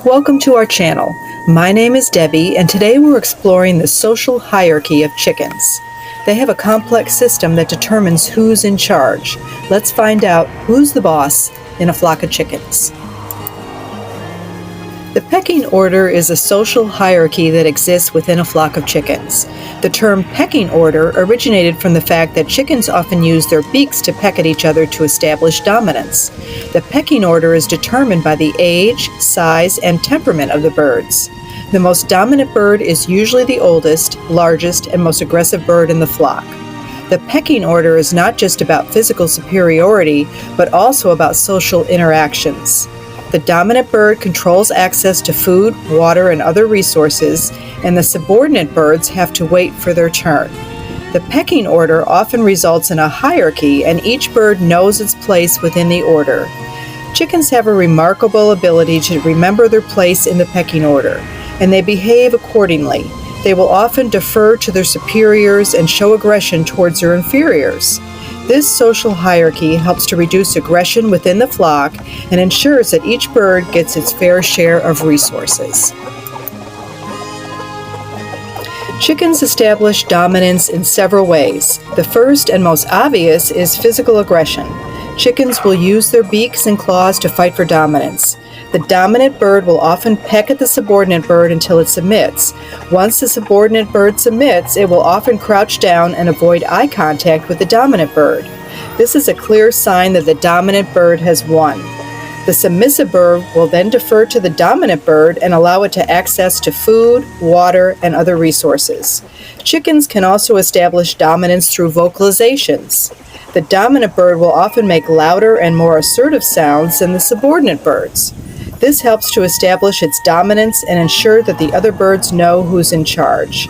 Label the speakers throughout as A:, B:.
A: Welcome to our channel. My name is Debbie, and today we're exploring the social hierarchy of chickens. They have a complex system that determines who's in charge. Let's find out who's the boss in a flock of chickens. The pecking order is a social hierarchy that exists within a flock of chickens. The term pecking order originated from the fact that chickens often use their beaks to peck at each other to establish dominance. The pecking order is determined by the age, size, and temperament of the birds. The most dominant bird is usually the oldest, largest, and most aggressive bird in the flock. The pecking order is not just about physical superiority, but also about social interactions. The dominant bird controls access to food, water, and other resources, and the subordinate birds have to wait for their turn. The pecking order often results in a hierarchy, and each bird knows its place within the order. Chickens have a remarkable ability to remember their place in the pecking order, and they behave accordingly. They will often defer to their superiors and show aggression towards their inferiors. This social hierarchy helps to reduce aggression within the flock and ensures that each bird gets its fair share of resources. Chickens establish dominance in several ways. The first and most obvious is physical aggression. Chickens will use their beaks and claws to fight for dominance. The dominant bird will often peck at the subordinate bird until it submits. Once the subordinate bird submits, it will often crouch down and avoid eye contact with the dominant bird. This is a clear sign that the dominant bird has won. The submissive bird will then defer to the dominant bird and allow it to access to food, water, and other resources. Chickens can also establish dominance through vocalizations. The dominant bird will often make louder and more assertive sounds than the subordinate birds. This helps to establish its dominance and ensure that the other birds know who's in charge.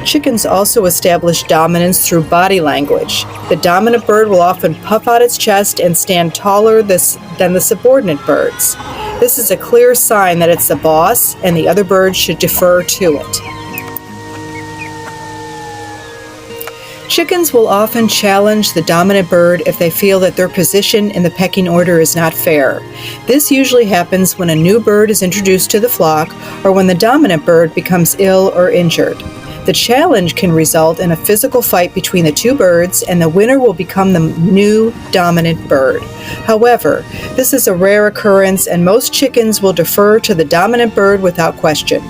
A: Chickens also establish dominance through body language. The dominant bird will often puff out its chest and stand taller than the subordinate birds. This is a clear sign that it's the boss and the other birds should defer to it. Chickens will often challenge the dominant bird if they feel that their position in the pecking order is not fair. This usually happens when a new bird is introduced to the flock or when the dominant bird becomes ill or injured. The challenge can result in a physical fight between the two birds, and the winner will become the new dominant bird. However, this is a rare occurrence, and most chickens will defer to the dominant bird without question.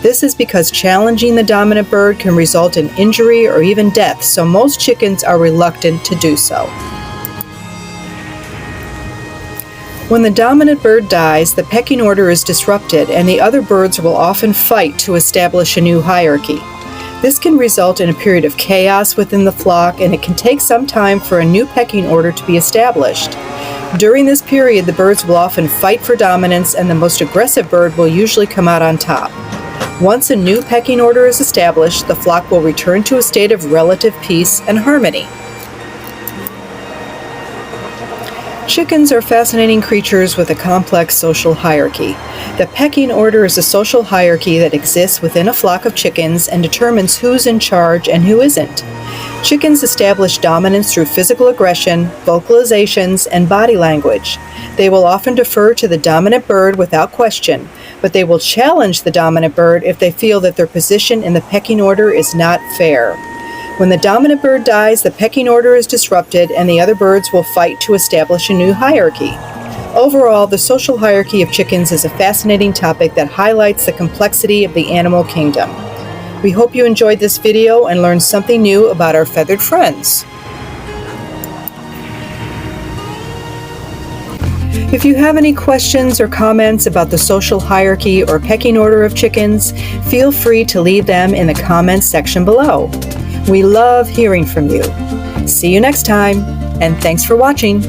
A: This is because challenging the dominant bird can result in injury or even death, so most chickens are reluctant to do so. When the dominant bird dies, the pecking order is disrupted, and the other birds will often fight to establish a new hierarchy. This can result in a period of chaos within the flock, and it can take some time for a new pecking order to be established. During this period, the birds will often fight for dominance, and the most aggressive bird will usually come out on top. Once a new pecking order is established, the flock will return to a state of relative peace and harmony. Chickens are fascinating creatures with a complex social hierarchy. The pecking order is a social hierarchy that exists within a flock of chickens and determines who's in charge and who isn't. Chickens establish dominance through physical aggression, vocalizations, and body language. They will often defer to the dominant bird without question, but they will challenge the dominant bird if they feel that their position in the pecking order is not fair. When the dominant bird dies, the pecking order is disrupted, and the other birds will fight to establish a new hierarchy. Overall, the social hierarchy of chickens is a fascinating topic that highlights the complexity of the animal kingdom. We hope you enjoyed this video and learned something new about our feathered friends. If you have any questions or comments about the social hierarchy or pecking order of chickens, feel free to leave them in the comments section below. We love hearing from you. See you next time, and thanks for watching.